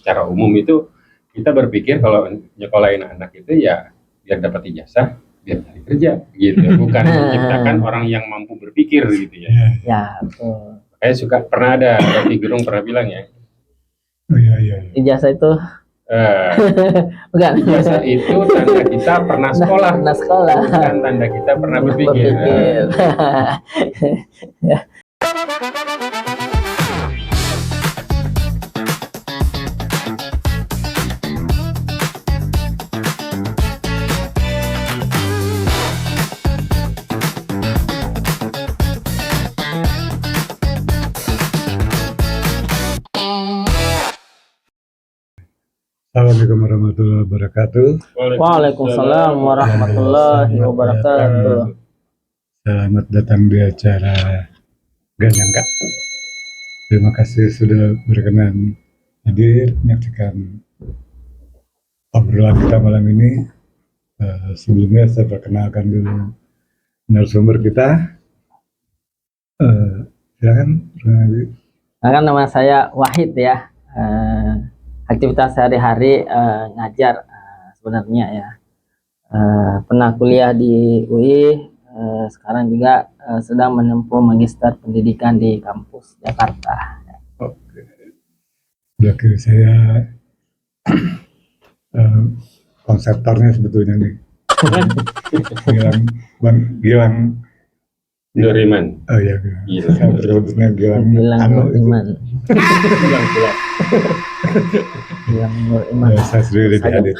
secara umum itu kita berpikir kalau nyekolahin anak itu ya biar dapat ijazah, biar cari kerja gitu, bukan menciptakan orang yang mampu berpikir gitu ya. Ya, betul. Saya pernah ada Rocky Gerung pernah bilang ya. Oh iya. Ijazah itu bukan. Ijazah itu tanda kita pernah sekolah. Bukan tanda kita pernah berpikir. Assalamualaikum warahmatullahi wabarakatuh. Waalaikumsalam warahmatullahi wabarakatuh. Selamat datang di acara Gak Nyangka. Terima kasih sudah berkenan hadir menyaksikan obrolan kita malam ini. Sebelumnya saya perkenalkan dulu narasumber kita. Silakan. Nah, nama saya Wahid ya. Aktivitas sehari-hari ngajar sebenarnya ya. Pernah kuliah di UI, sekarang juga sedang menempuh magister pendidikan di kampus Jakarta. Oke. Sebelah kiri saya konseptornya sebetulnya nih. Gilang Nuriman. Oh iya, saya berbunyi Gilang Nuriman. Gilang Nuriman. Saya sendiri hadir.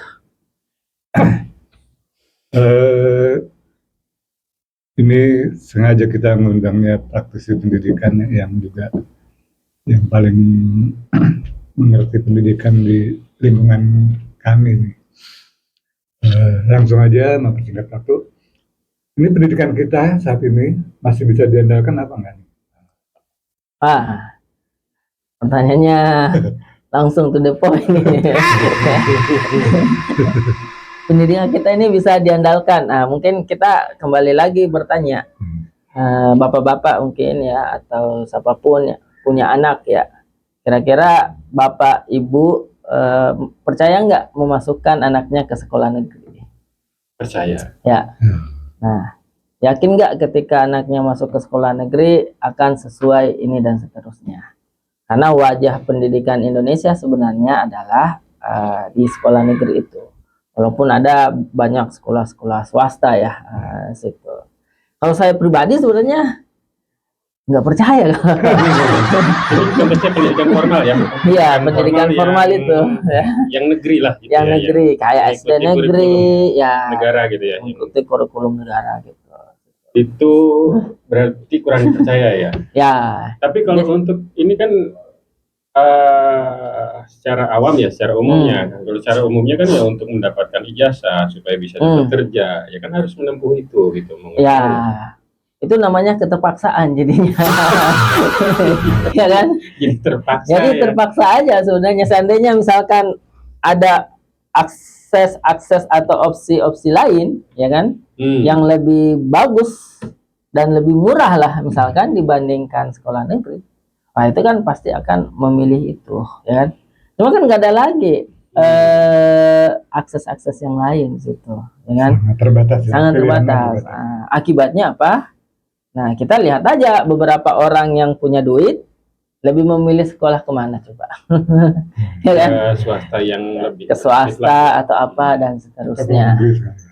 Ini sengaja kita mengundangnya praktisi pendidikan yang paling mengerti pendidikan di lingkungan kami. Langsung aja mempersingkat waktu. Ini pendidikan kita saat ini masih bisa diandalkan apa enggak? Pertanyaannya langsung to the point. Pendidikan kita ini bisa diandalkan. Mungkin kita kembali lagi bertanya, bapak-bapak mungkin ya atau siapapun ya, punya anak ya. Kira-kira bapak ibu percaya nggak memasukkan anaknya ke sekolah negeri? Percaya. Ya. Nah, yakin nggak ketika anaknya masuk ke sekolah negeri akan sesuai ini dan seterusnya? Karena wajah pendidikan Indonesia sebenarnya adalah di sekolah negeri itu. Walaupun ada banyak sekolah-sekolah swasta ya situ. Kalau saya pribadi sebenarnya nggak percaya. Ini konteksnya pendidikan formal ya? Iya, pendidikan formal itu. Yang negeri lah. Gitu yang negeri, kayak SD negeri, ya. Negara gitu ya. Mengikuti kurikulum negara gitu. Itu berarti kurang percaya ya? Ya. Tapi kalau untuk ini kan secara awam ya, secara umumnya. Kalau secara umumnya kan ya untuk mendapatkan ijazah supaya bisa bekerja, ya kan harus menempuh itu gitu. Ya. Itu namanya keterpaksaan jadinya. Ya kan? Jadi terpaksa. Jadi terpaksa aja sebenarnya. Seandainya misalkan ada akses atau opsi lain ya kan, yang lebih bagus dan lebih murah lah misalkan dibandingkan sekolah negeri, itu kan pasti akan memilih itu ya kan. Cuma kan nggak ada lagi akses yang lain situ ya kan. Sangat terbatas. Akibatnya apa? Nah, kita lihat aja beberapa orang yang punya duit lebih memilih sekolah kemana coba? Ya kan? Ke swasta yang lebih ke swasta atau apa dan seterusnya.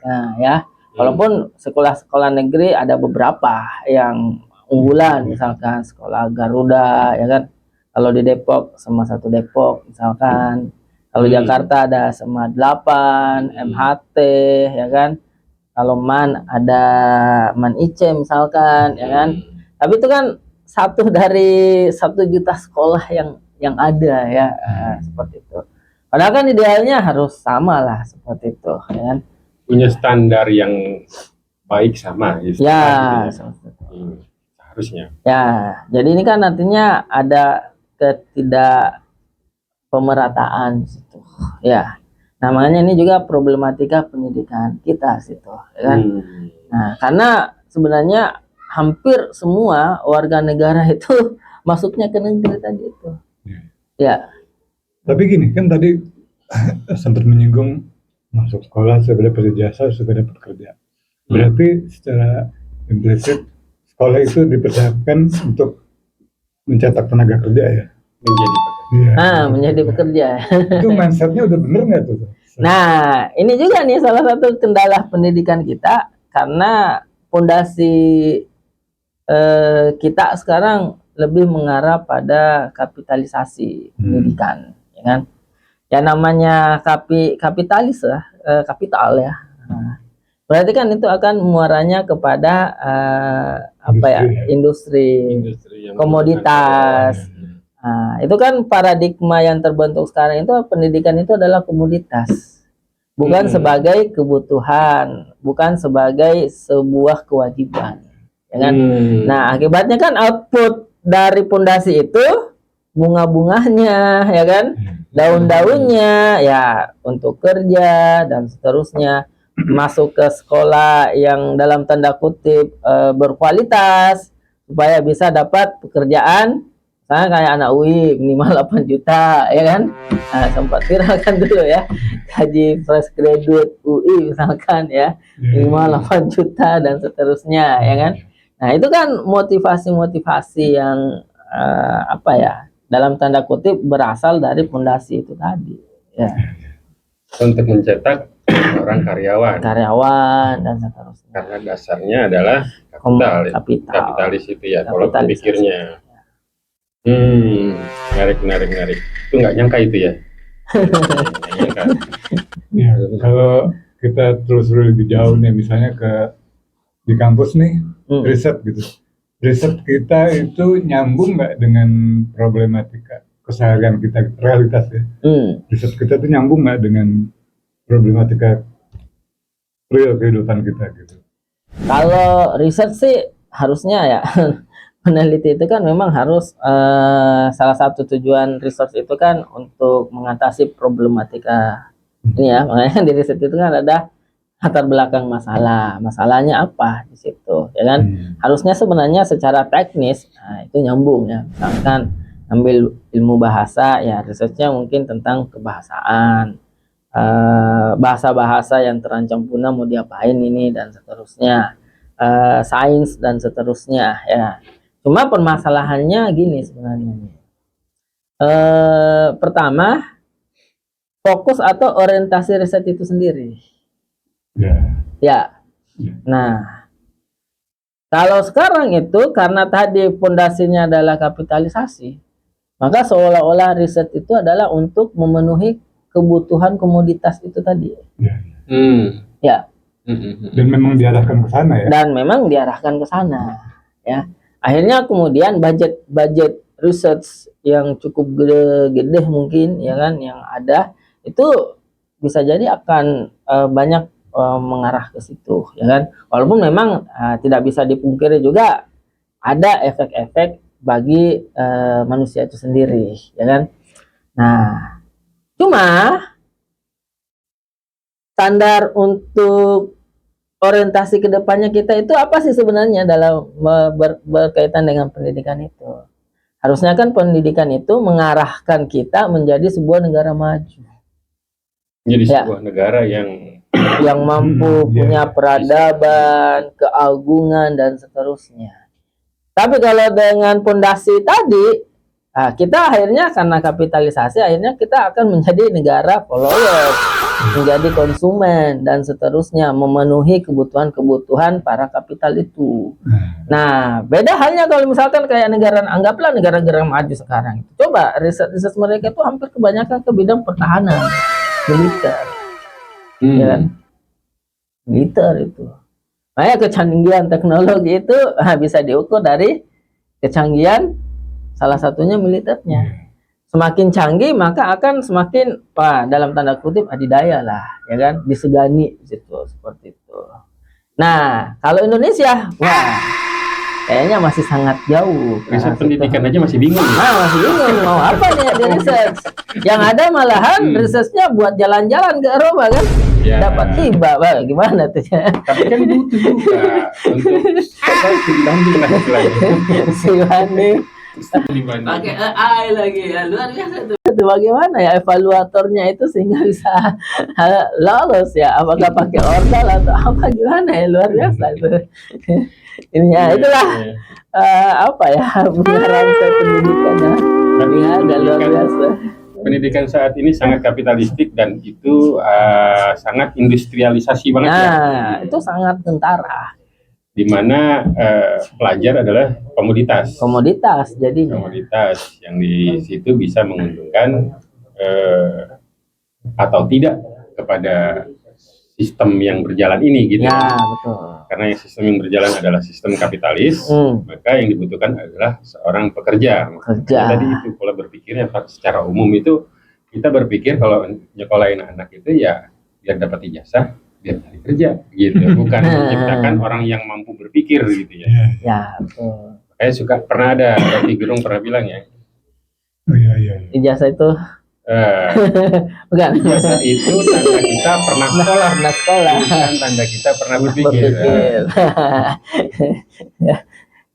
Nah, ya. Walaupun sekolah-sekolah negeri ada beberapa yang unggulan, misalkan sekolah Garuda ya kan. Kalau di Depok sama 1 Depok misalkan. Kalau Jakarta ada sama 8, MHT ya kan. Kalau ada Man IC misalkan ya kan. Tapi itu kan satu dari 1 juta sekolah yang ada ya seperti itu. Padahal kan idealnya harus sama lah seperti itu ya kan. Punya standar yang baik sama gitu. Ya, harusnya. Ya, jadi ini kan nantinya ada ketidakpemerataan situ. Ya. Namanya ini juga problematika pendidikan kita situ, ya kan? Nah, karena sebenarnya hampir semua warga negara itu masuknya ke negeri tadi itu. Ya. Tapi gini kan tadi sempat menyinggung masuk sekolah supaya dapat ijazah supaya dapat kerja. Berarti secara implisit sekolah itu dipersiapkan untuk mencetak tenaga kerja ya. Menjadi Iya. Menjadi pekerja. Itu mindsetnya udah bener nggak tuh? Nah, ini juga nih salah satu kendala pendidikan kita karena fondasi kita sekarang lebih mengarah pada kapitalisasi pendidikan, ya kan? Ya namanya kapitalis lah, kapital ya. Nah, berarti kan itu akan muaranya kepada industri yang komoditas. Nah, itu kan paradigma yang terbentuk sekarang itu pendidikan itu adalah komoditas. Bukan sebagai kebutuhan, bukan sebagai sebuah kewajiban. Ya kan? Nah, akibatnya kan output dari pondasi itu bunga-bunganya, ya kan? Daun-daunnya ya untuk kerja dan seterusnya, masuk ke sekolah yang dalam tanda kutip berkualitas supaya bisa dapat pekerjaan. Misalnya kayak anak UI minimal 8 juta, ya kan? Nah, sempat viral kan dulu ya, gaji fresh graduate UI misalkan ya, minimal 8 juta dan seterusnya, ya kan? Nah, itu kan motivasi-motivasi yang dalam tanda kutip berasal dari fondasi itu tadi, ya. Untuk mencetak orang karyawan Dan seterusnya. karena dasarnya adalah kapital, kapitalis itu ya kalau pikirnya. Menarik. Itu nggak nyangka itu ya. Nggak nyangka. Ya, kalau kita terus lebih jauh nih, misalnya di kampus nih, riset gitu. Riset kita itu nyambung nggak dengan problematika keseharian kita, realitas ya? Riset kita itu nyambung nggak dengan problematika real kehidupan kita gitu? Kalau riset sih harusnya ya, peneliti itu kan memang harus salah satu tujuan research itu kan untuk mengatasi problematika ini ya. Makanya di riset itu kan ada latar belakang masalahnya apa di situ, ya kan? Harusnya sebenarnya secara teknis itu nyambung ya. Misalkan ambil ilmu bahasa ya, risetnya mungkin tentang kebahasaan, bahasa-bahasa yang terancam punah mau diapain ini dan seterusnya, sains dan seterusnya ya. Cuma permasalahannya gini sebenarnya. Pertama, fokus atau orientasi riset itu sendiri. Ya. Nah, kalau sekarang itu karena tadi fondasinya adalah kapitalisasi, maka seolah-olah riset itu adalah untuk memenuhi kebutuhan komoditas itu tadi. Ya. Dan memang diarahkan ke sana ya. Dan memang diarahkan ke sana, ya. Akhirnya kemudian budget research yang cukup gede mungkin ya kan yang ada itu bisa jadi akan banyak mengarah ke situ, ya kan? Walaupun memang tidak bisa dipungkiri juga ada efek-efek bagi manusia itu sendiri, ya kan? Nah, cuma standar untuk orientasi kedepannya kita itu apa sih sebenarnya dalam berkaitan dengan pendidikan itu? Harusnya kan pendidikan itu mengarahkan kita menjadi sebuah negara maju. Jadi sebuah negara yang mampu punya peradaban, keagungan dan seterusnya. Tapi kalau dengan fondasi tadi, kita akhirnya karena kapitalisasi akhirnya kita akan menjadi negara follower, menjadi konsumen dan seterusnya, memenuhi kebutuhan para kapital itu. Nah, beda halnya kalau misalkan kayak anggaplah negara-negara maju sekarang. Coba riset mereka itu hampir kebanyakan ke bidang pertahanan, militer. Ya kan? Militer itu. Makanya kecanggihan teknologi itu bisa diukur dari kecanggihan salah satunya militernya. Semakin canggih maka akan semakin dalam tanda kutip adidaya lah, ya kan, disegani gitu, seperti itu. Nah, kalau Indonesia, kayaknya masih sangat jauh. Riset pendidikan aja masih bingung. Masih bingung mau apa nih di riset. Yang ada malahan risetnya buat jalan-jalan ke Eropa kan, dapat hibah, gimana tuh ya? Tapi kan butuh juga untuk dibanding lah istilahnya. Dibanding. Pakai AI lagi ya, luar biasa tuh. itu bagaimana ya evaluatornya itu sehingga bisa lolos ya, apakah pakai ordal atau apa gimana ya, luar biasa itu. Ini ya itulah apa ya rantai pendidikannya ya, agak luar biasa. Pendidikan saat ini sangat kapitalistik dan itu sangat industrialisasi banget ya. Nah, itu sangat tentara. Di mana pelajar adalah Komoditas jadinya. komoditas yang di situ bisa menguntungkan atau tidak kepada sistem yang berjalan ini gitu. Ya, betul. Karena yang sistem yang berjalan adalah sistem kapitalis, maka yang dibutuhkan adalah seorang pekerja. Kerja. Tadi itu pola berpikirnya secara umum itu kita berpikir kalau nyekolahin anak itu ya biar dapat ijazah, biar cari kerja gitu, bukan menciptakan orang yang mampu berpikir gitu ya. Ya, betul. Saya suka pernah ada Rocky Gerung pernah bilang ya, Oh iya. Ijazah itu bukan. ijazah itu tanda kita pernah sekolah, Pernah sekolah. bukan tanda kita pernah berpikir. Berpikir.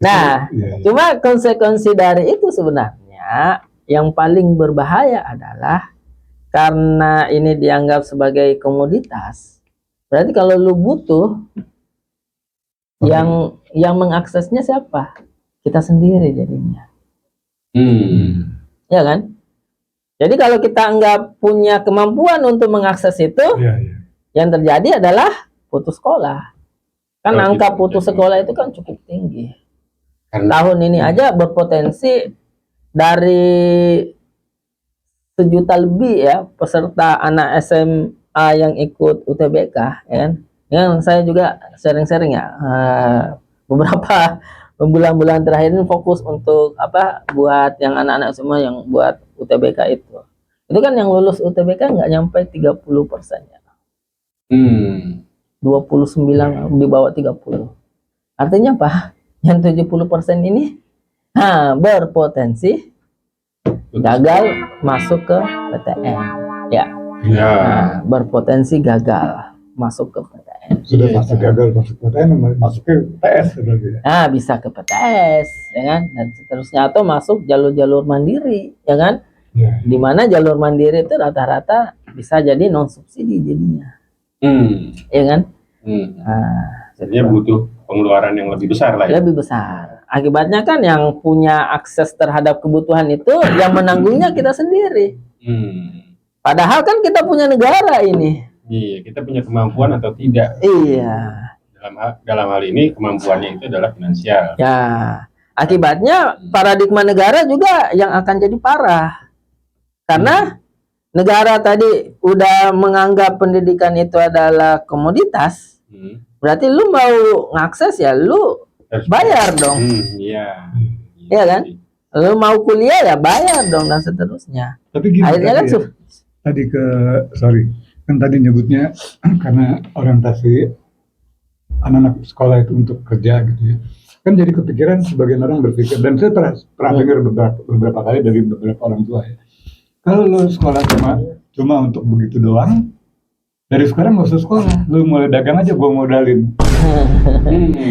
Nah, Iya. cuma konsekuensi dari itu sebenarnya yang paling berbahaya adalah karena ini dianggap sebagai komoditas. Berarti kalau lu butuh, yang mengaksesnya siapa? Kita sendiri jadinya. Ya kan? Jadi kalau kita nggak punya kemampuan untuk mengakses itu, Iya. yang terjadi adalah putus sekolah. Kan Kalau angka gitu putus terjadi. sekolah itu kan cukup tinggi. Karena Tahun ini aja berpotensi dari 1 juta lebih ya peserta anak SMA yang ikut UTBK, ya kan? Yang saya juga sharing-sharing ya, beberapa bulan-bulan terakhir ini fokus untuk apa, buat yang anak-anak semua yang buat UTBK itu kan yang lulus UTBK nggak nyampe 30% ya, 29 di bawah 30. Artinya apa? Yang 70% ini berpotensi gagal masuk ke PTN. Ya. ya, Berpotensi gagal masuk ke PTN. Sudah masa gagal masuk PTN, masuk ke PS berarti ya. Nah, bisa ke PTS, ya kan? Dan seterusnya, atau masuk jalur-jalur mandiri, ya kan? Iya. Di mana jalur mandiri itu rata-rata bisa jadi non subsidi jadinya, ya kan? Nah, Jadinya butuh pengeluaran yang lebih besar lah ya. lebih besar. Akibatnya kan yang punya akses terhadap kebutuhan itu yang menanggungnya kita sendiri. Padahal kan kita punya negara ini. Iya, kita punya kemampuan atau tidak. Iya. Dalam hal ini kemampuannya itu adalah finansial. Ya, akibatnya paradigma negara juga yang akan jadi parah. Karena negara tadi udah menganggap pendidikan itu adalah komoditas, berarti lu mau ngakses ya lu Harus bayar dong. Iya. Iya kan? Lu mau kuliah ya bayar dong, dan seterusnya. Tapi gini, Akhirnya kan tadi kan tadi nyebutnya karena orientasi anak-anak sekolah itu untuk kerja gitu ya. Kan jadi kepikiran sebagian orang berpikir, dan saya pernah dengar beberapa kali dari beberapa orang tua ya. Kalau lu sekolah cuma untuk begitu doang, dari sekarang nggak usah sekolah, lu mulai dagang aja, gua modalin.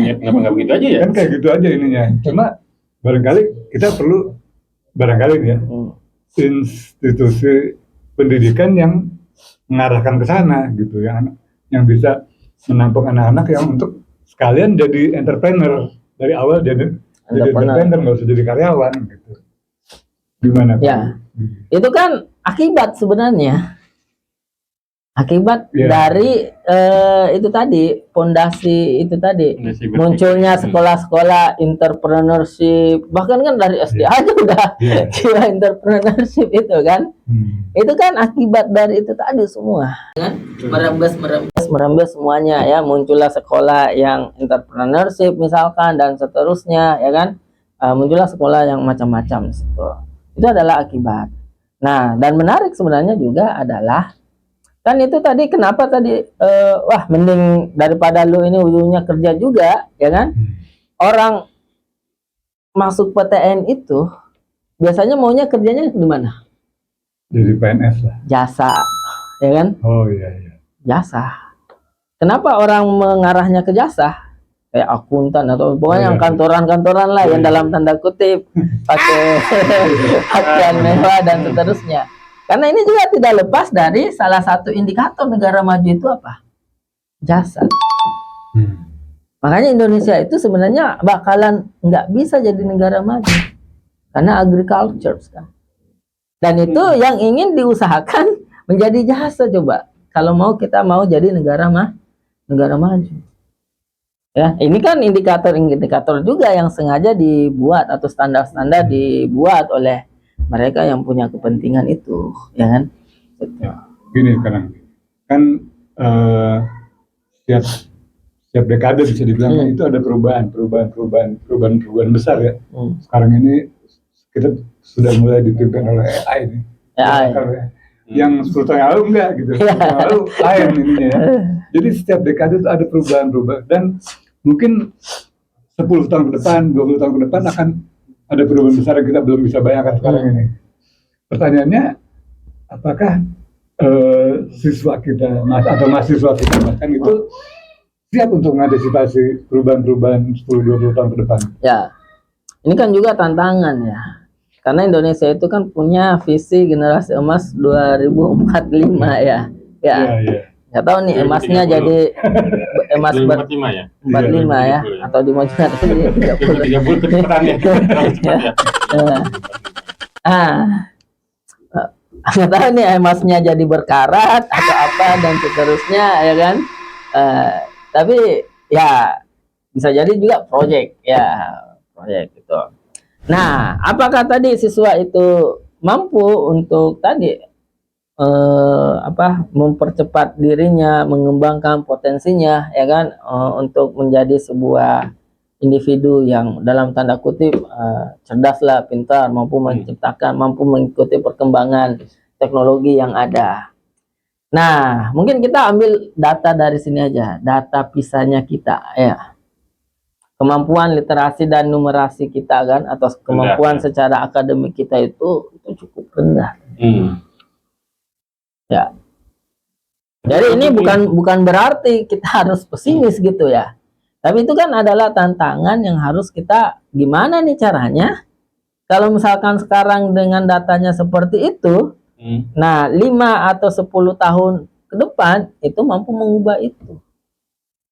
Ya, kenapa nggak begitu aja ya? Kan kayak gitu aja ininya. Cuma barangkali kita perlu nih ya institusi pendidikan yang mengarahkan ke sana gitu ya, yang bisa menampung anak-anak yang untuk sekalian jadi entrepreneur dari awal, jadi entrepreneur, nggak usah jadi karyawan gitu. Gimana? Ya, itu kan akibat sebenarnya. Akibat dari itu tadi, pondasi itu tadi, munculnya sekolah-sekolah entrepreneurship, bahkan kan dari SD aja udah kira entrepreneurship itu kan. Itu kan akibat dari itu tadi semua kan, merembes semuanya ya, muncullah sekolah yang entrepreneurship misalkan dan seterusnya ya kan. Muncullah sekolah yang macam-macam itu adalah akibat. Nah, dan menarik sebenarnya juga adalah kan itu tadi, kenapa tadi wah mending daripada lu ini ujungnya kerja juga ya kan. Orang masuk PTN itu biasanya maunya kerjanya di mana? Jadi PNS lah. Jasa, ya kan? Oh iya. Jasa. Kenapa orang mengarahnya ke jasa? Kayak akuntan atau pokoknya yang kantoran-kantoran lah yang dalam tanda kutip pakai pakaian mewah dan seterusnya. Karena ini juga tidak lepas dari salah satu indikator negara maju itu apa? Jasa. Makanya Indonesia itu sebenarnya bakalan nggak bisa jadi negara maju karena agriculture kan. Dan itu yang ingin diusahakan menjadi jasa coba. Kalau kita mau jadi negara maju. Ya, ini kan indikator juga yang sengaja dibuat atau standar-standar dibuat oleh mereka yang punya kepentingan itu, ya kan? Gini sekarang kan setiap dekade bisa dibilang itu ada perubahan besar ya. Sekarang ini kita sudah mulai dipimpin oleh AI nih. AI. Yang 10 tahun yang lalu enggak gitu. 10 tahun lalu lain ininya ya. Jadi setiap dekade itu ada perubahan dan mungkin 10 tahun ke depan, 20 tahun ke depan akan ada perubahan besar yang kita belum bisa bayangkan sekarang ini. Pertanyaannya, apakah siswa kita atau mahasiswa kita bahkan itu siap untuk mengantisipasi perubahan-perubahan 10-20 tahun ke depan? Ya, ini kan juga tantangan ya. Karena Indonesia itu kan punya visi generasi emas 2045 ya. Ya. Nggak tahu nih emasnya jadi emas 45 ya. 45 ya atau dimajukan 30 cepetan ya. Nggak tahu nih emasnya jadi berkarat atau apa dan seterusnya ya kan. Tapi ya bisa jadi juga proyek gitu. Nah, apakah tadi siswa itu mampu untuk tadi mempercepat dirinya, mengembangkan potensinya, ya kan, untuk menjadi sebuah individu yang dalam tanda kutip cerdas lah, pintar, mampu menciptakan, mampu mengikuti perkembangan teknologi yang ada. Nah, mungkin kita ambil data dari sini aja, data PISA-nya kita, ya. Kemampuan literasi dan numerasi kita kan, atau kemampuan secara akademik kita itu cukup rendah. Ya. Jadi ini bukan berarti kita harus pesimis gitu ya. Tapi itu kan adalah tantangan yang harus kita gimana nih caranya. Kalau misalkan sekarang dengan datanya seperti itu, nah 5 atau 10 tahun ke depan itu mampu mengubah itu.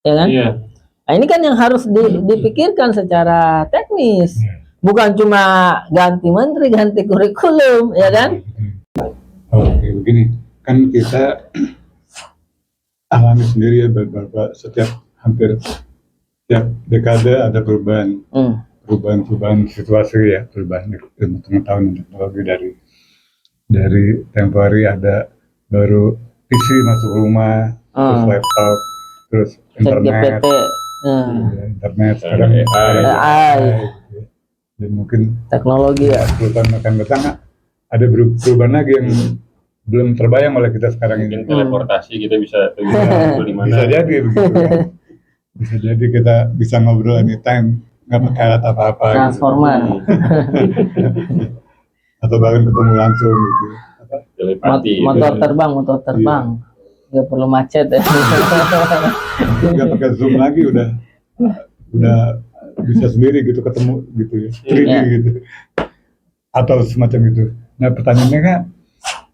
Ya kan? Iya. Nah, ini kan yang harus dipikirkan secara teknis, bukan cuma ganti menteri, ganti kurikulum, ya kan? Oke, begini, kan kita alami sendiri ya, hampir setiap dekade ada perubahan situasi ya, perubahan ilmu pengetahuan teknologi dari tempo hari ada baru PC masuk rumah, terus laptop, terus internet. Internet sekarang AI dan mungkin teknologi ya 10 tahun akan datang ada perubahan lagi yang belum terbayang oleh kita sekarang ini. Teleportasi kita bisa di mana? Bisa jadi begitu. Bisa jadi kita bisa ngobrol anytime nggak pakai alat apa-apa. Transformer. Gitu. Atau bahkan ketemu langsung gitu. Telepati. Motor terbang. Iya. Nggak perlu macet ya. Nggak pakai zoom lagi udah bisa sendiri gitu ketemu gitu ya 3D gitu atau semacam itu. Nah pertanyaannya kan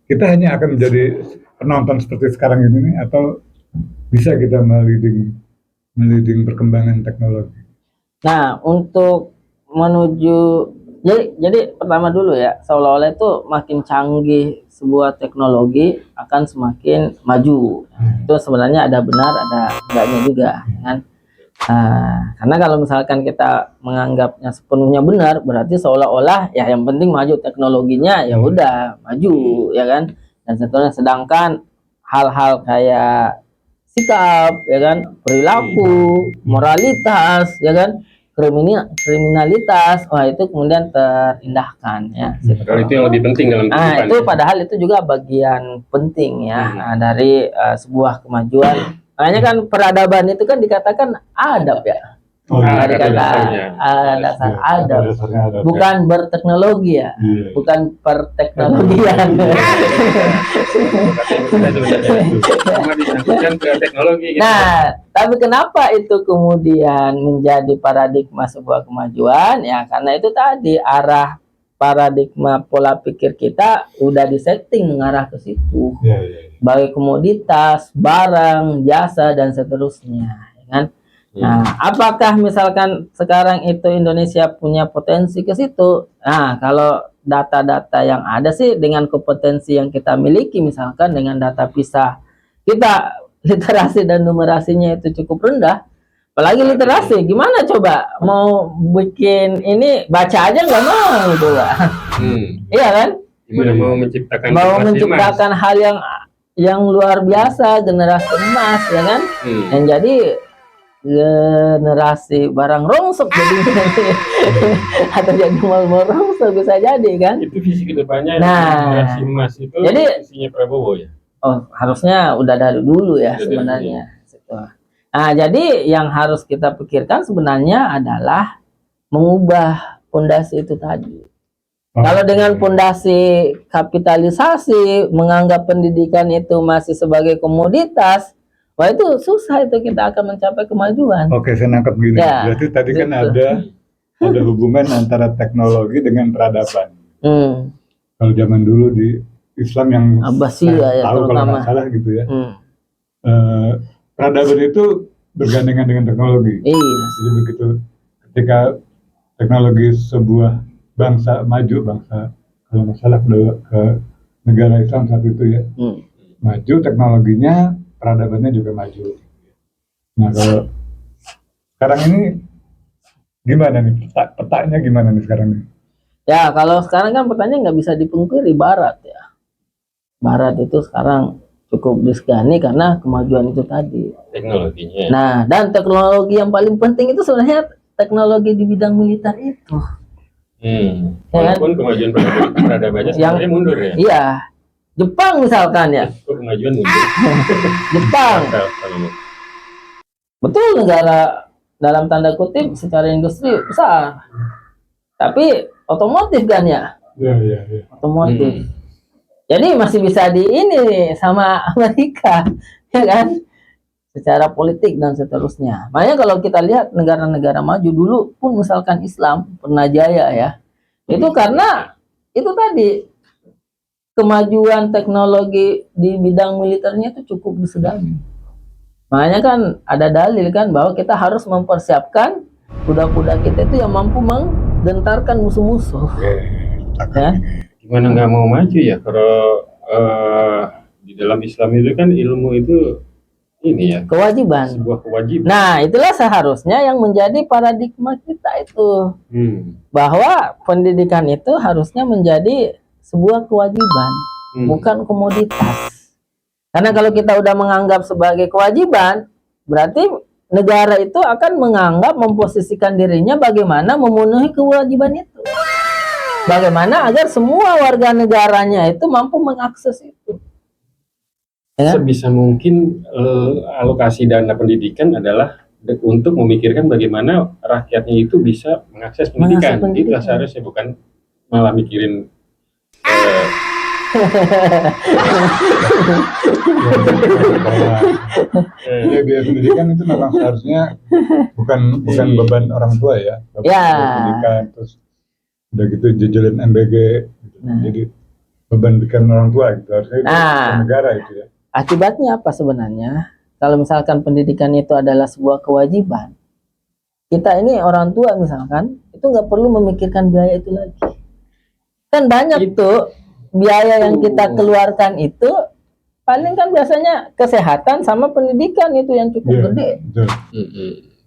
kita hanya akan menjadi penonton seperti sekarang ini atau bisa kita meliding perkembangan teknologi. Nah untuk menuju jadi pertama dulu ya, seolah-olah itu makin canggih sebuah teknologi akan semakin maju. Itu sebenarnya ada benar, ada enggaknya juga, kan? Karena kalau misalkan kita menganggapnya sepenuhnya benar, berarti seolah-olah ya yang penting maju teknologinya, ya udah maju, ya kan? Dan seterusnya. Sedangkan hal-hal kayak sikap, ya kan, perilaku, moralitas, ya kan, kriminalitas, wah itu kemudian terindahkan ya. Padahal itu yang lebih penting dalam kehidupan. Itu padahal itu juga bagian penting ya dari sebuah kemajuan. Makanya kan peradaban itu kan dikatakan adab ya. Dasar adab, bukan berteknologi ya, bukan perteknologian. Nah, tapi kenapa itu kemudian menjadi paradigma sebuah kemajuan? Ya karena itu tadi arah paradigma pola pikir kita udah disetting mengarah ke situ. Ya, ya, ya. Baik komoditas, barang, jasa dan seterusnya, ya kan? Nah, apakah misalkan sekarang itu Indonesia punya potensi ke situ? Nah, kalau data-data yang ada sih dengan kompetensi yang kita miliki, misalkan dengan data PISA, kita literasi dan numerasinya itu cukup rendah. Apalagi literasi, gimana coba mau bikin ini baca aja nggak mau gitu lah. Iya kan? Gimana mau menciptakan Mau generasi menciptakan emas? hal yang luar biasa, generasi emas, ya kan? Yang jadi generasi barang rongsok jadi atau jadi mal-mal rongsok bisa jadi kan? Itu visi kedepannya Nah, generasi emas itu jadi- visinya Prabowo ya. Oh, harusnya udah dari dulu ya Udah dari sebenarnya. Nah, jadi yang harus kita pikirkan sebenarnya adalah mengubah fondasi itu tadi. Kalau dengan fondasi kapitalisasi, menganggap pendidikan itu masih sebagai komoditas, wah itu susah itu kita akan mencapai kemajuan. Oke, saya nangkep gini. Ya, Berarti tadi kan gitu. ada hubungan antara teknologi dengan peradaban. Hmm, Kalau zaman dulu di Islam yang Abbasiyah saya ya, tahu kalau terutama. nggak salah gitu ya, hmm. peradaban itu bergandengan dengan teknologi. Iya. Jadi begitu ketika teknologi sebuah bangsa maju, bangsa kalau nggak salah ke negara Islam saat itu ya, maju teknologinya, peradabannya juga maju. Nah kalau sekarang ini gimana nih petanya gimana nih sekarang nih? Ya, kalau sekarang kan pertanyaan nggak bisa dipungkiri Barat ya. Barat itu sekarang cukup disegani karena kemajuan itu tadi. Teknologinya. Nah, dan teknologi yang paling penting itu sebenarnya teknologi di bidang militer itu. Walaupun kemajuan peradabannya sebenarnya mundur ya. Iya. Jepang misalkan ya. Kok kemajuan mundur? Jepang. Kalau Betul negara dalam tanda kutip secara industri besar. Tapi otomotif kan ya. Ya. Otomotif. Jadi masih bisa di ini sama Amerika, ya kan? Secara politik dan seterusnya. Makanya kalau kita lihat negara-negara maju dulu pun misalkan Islam pernah jaya ya. Itu karena itu tadi kemajuan teknologi di bidang militernya itu cukup disegani. Makanya kan ada dalil kan bahwa kita harus mempersiapkan kuda-kuda kita itu yang mampu menggentarkan musuh-musuh. Ya. gimana nggak mau maju ya kalau di dalam Islam itu kan ilmu itu ini ya Kewajiban. sebuah kewajiban. Nah, itulah seharusnya yang menjadi paradigma kita itu. Bahwa pendidikan itu harusnya menjadi sebuah kewajiban, bukan komoditas. Karena kalau kita udah menganggap sebagai kewajiban, berarti negara itu akan menganggap memposisikan dirinya bagaimana memenuhi kewajiban itu. Bagaimana agar semua warga negaranya itu mampu mengakses itu. Ya? Sebisa mungkin alokasi dana pendidikan adalah untuk memikirkan bagaimana rakyatnya itu bisa mengakses pendidikan. Itu seharusnya bukan malah mikirin Ya, biaya pendidikan itu memang seharusnya bukan beban orang tua ya. Pendidikan terus udah gitu jejelin MBG gitu. Jadi beban pikiran orang tua gitu harusnya itu negara itu ya. Akibatnya apa sebenarnya? Kalau misalkan pendidikan itu adalah sebuah kewajiban, kita ini orang tua misalkan itu nggak perlu memikirkan biaya itu lagi. Kan banyak tuh biaya yang kita keluarkan itu paling kan biasanya kesehatan sama pendidikan itu yang cukup gede. Betul.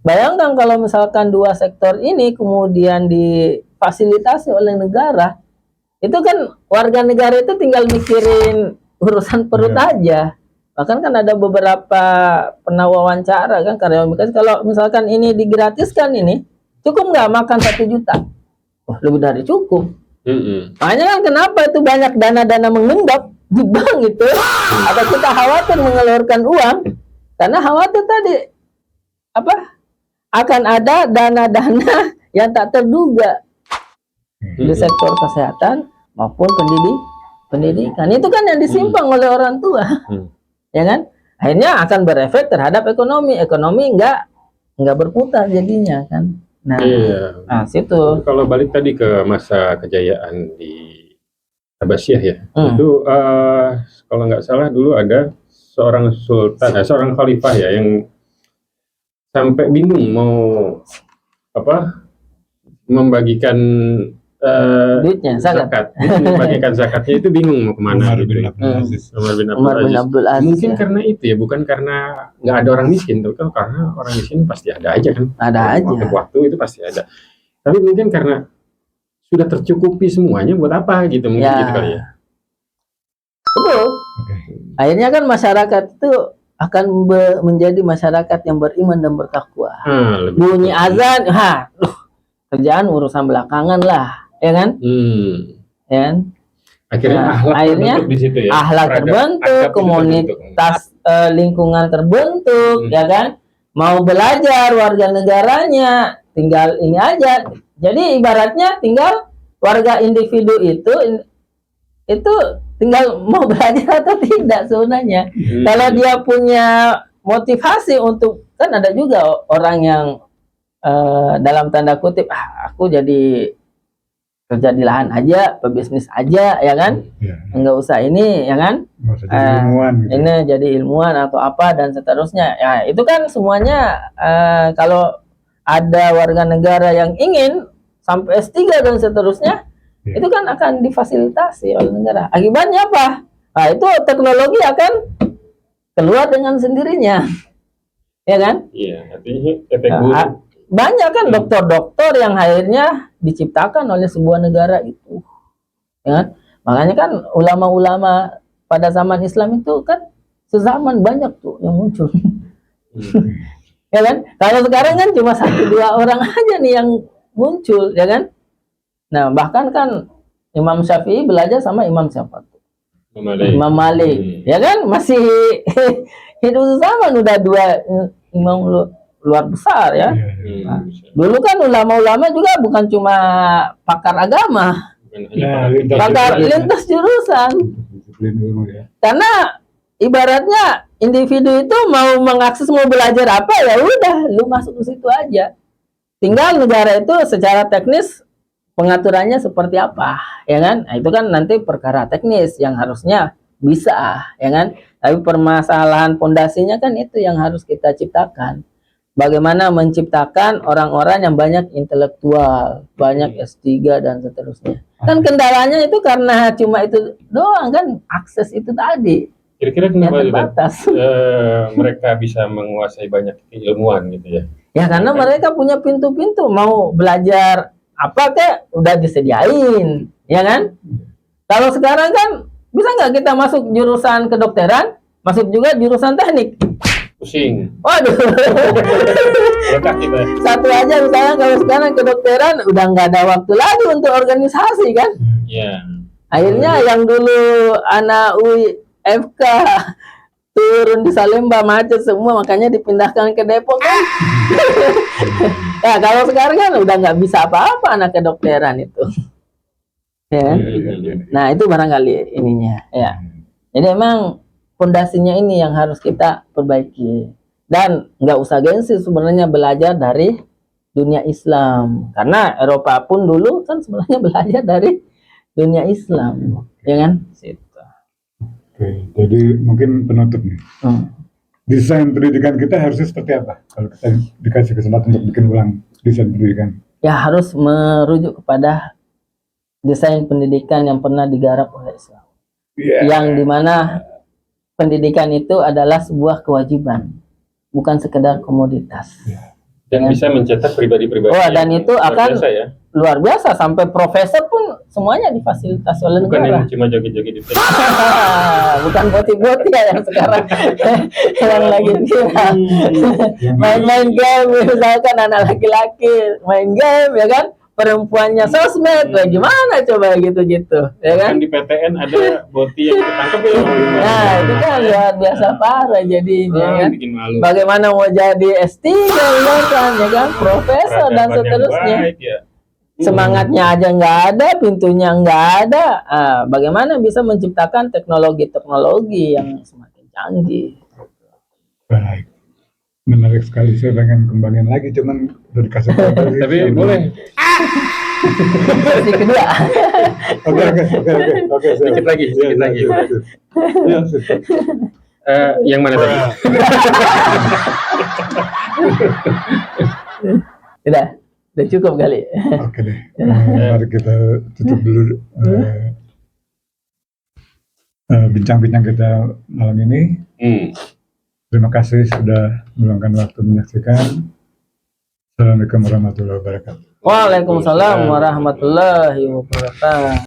Bayangkan kalau misalkan dua sektor ini kemudian difasilitasi oleh negara, itu kan warga negara itu tinggal mikirin urusan perut aja. Bahkan kan ada beberapa pernah wawancara kan karyawan migas, kalau misalkan ini digratiskan ini, cukup nggak makan 1 juta? Wah, lebih dari cukup. Makanya kan kenapa itu banyak dana-dana mengendap di bank itu, atau kita khawatir mengeluarkan uang, karena khawatir tadi akan ada dana-dana yang tak terduga di sektor kesehatan maupun pendidikan. Itu kan yang disimpang oleh orang tua. Ya kan, akhirnya akan berefek terhadap ekonomi nggak berputar jadinya kan Nah, Iya. nah situ. Kalau balik tadi ke masa kejayaan di Abbasiyah ya, Hmm. itu kalau nggak salah dulu ada seorang sultan, seorang khalifah ya yang sampai bingung mau apa membagikan Duitnya, zakat. zakat. Itu membagikan zakatnya itu bingung mau kemana Umar bin gitu. Abdul Aziz. Umar bin Abdul Umar bin Aziz. Abdul Aziz. Mungkin Ya. karena itu ya, bukan karena nggak ada orang miskin, tuh kan karena orang miskin pasti ada aja kan. Ada aja. Waktu itu pasti ada. Tapi mungkin karena sudah tercukupi semuanya, buat apa gitu mungkin Ya. gitu kali ya. Betul. Oke. Akhirnya kan masyarakat itu akan menjadi masyarakat yang beriman dan bertakwa. Lebih Bunyi azan, kerjaan urusan belakangan lah, ya kan? Ya kan? Akhirnya Nah, akhlak akhirnya terbentuk di situ ya. Akhlak Adab terbentuk, itu komunitas lingkungan terbentuk, Hmm. ya kan? Mau belajar warga negaranya, tinggal ini aja. Jadi ibaratnya tinggal warga individu itu tinggal mau belajar atau tidak sebenarnya. Kalau dia punya motivasi untuk, kan ada juga orang yang dalam tanda kutip, aku jadi kerja di lahan aja, pebisnis aja, ya kan? Ya. Enggak usah ini, ya kan? Nggak usah jadi ilmuwan gitu. Ini jadi ilmuwan atau apa dan seterusnya. Ya, itu kan semuanya kalau ada warga negara yang ingin sampai S3 dan seterusnya, Ya. itu kan akan difasilitasi oleh negara. Akibatnya apa? Nah, itu teknologi akan keluar dengan sendirinya. Ya kan? Iya, artinya efek Nah, buruk. banyak kan dokter-dokter yang akhirnya diciptakan oleh sebuah negara itu, ya kan? Makanya kan ulama-ulama pada zaman Islam itu kan sezaman banyak tuh yang muncul, ya kan? Kalau sekarang kan cuma 1-2 orang aja nih yang muncul, ya kan? Nah, bahkan kan Imam Syafi'i belajar sama Imam siapa tuh? Imam Malik, ya kan? Masih hidup sezaman, udah 2 imam luar besar ya. Iya. Dulu kan ulama-ulama juga bukan cuma pakar agama, pakar lintas jurusan. Disiplin ilmu ya. Karena ibaratnya individu itu mau mengakses, mau belajar apa, ya udah lu masuk ke situ aja. Tinggal negara itu secara teknis pengaturannya seperti apa, ya kan? Nah, itu kan nanti perkara teknis yang harusnya bisa, ya kan? Tapi permasalahan pondasinya kan itu yang harus kita ciptakan. Bagaimana menciptakan orang-orang yang banyak intelektual, banyak S3 dan seterusnya. Kan kendalanya itu karena cuma itu doang kan, akses itu tadi Kira-kira yang kenapa terbatas. mereka bisa menguasai banyak ilmuwan gitu ya? Ya karena mereka punya pintu-pintu, mau belajar apa kek udah disediain, ya kan? Kalau sekarang kan bisa nggak kita masuk jurusan kedokteran, masuk juga jurusan teknik? Pusing. Waduh. Letak kita. Satu aja misalnya kalau sekarang kedokteran udah nggak ada waktu lagi untuk organisasi kan? Ya. Akhirnya yang dulu anak UI FK turun di Salemba macet semua, makanya dipindahkan ke Depok kan? Nah kalau sekarang kan udah nggak bisa apa-apa anak kedokteran itu, ya. Nah itu barangkali ininya, ya. Jadi emang fondasinya ini yang harus kita perbaiki, dan nggak usah gengsi sebenarnya belajar dari dunia Islam, karena Eropa pun dulu kan sebenarnya belajar dari dunia Islam, ya kan? Oke, jadi mungkin penutup nih. Desain pendidikan kita harusnya seperti apa? Kalau kita dikasih kesempatan untuk bikin ulang desain pendidikan. Ya harus merujuk kepada desain pendidikan yang pernah digarap oleh Islam. Yang dimana pendidikan itu adalah sebuah kewajiban, bukan sekedar komoditas. Dan bisa mencetak pribadi-pribadi. Oh, dan itu akan biasa, ya? luar biasa, sampai profesor pun semuanya difasilitasi oleh Bukan negara. yang cuma joget-joget di Bukan boti-boti ya yang sekarang yang lagi viral. Main-main game, misalkan anak laki-laki main game, ya kan? Perempuannya sosmed, gimana coba gitu-gitu, ya kan? Kan di PTN ada boti yang ketangkep ya. Nah, itu kan luar biasa parah jadinya, kan? Bikin malu. Bagaimana mau jadi S3, ya kan? Profesor dan Peradaban yang seterusnya. baik, ya. Semangatnya aja nggak ada, pintunya nggak ada. Bagaimana bisa menciptakan teknologi-teknologi yang semakin canggih? Baik, menarik sekali. Saya pengen kembangin lagi, cuman udah dikasih tahu tadi. Tapi boleh Versi kedua. Oke. Sedikit lagi, sedikit lagi. Ya, sip. Yang mana tadi? Udah cukup kali. Oke deh. Mari kita tutup dulu bincang-bincang kita malam ini. Terima kasih sudah meluangkan waktu menyaksikan. Assalamualaikum warahmatullahi wabarakatuh. Waalaikumsalam warahmatullahi wabarakatuh.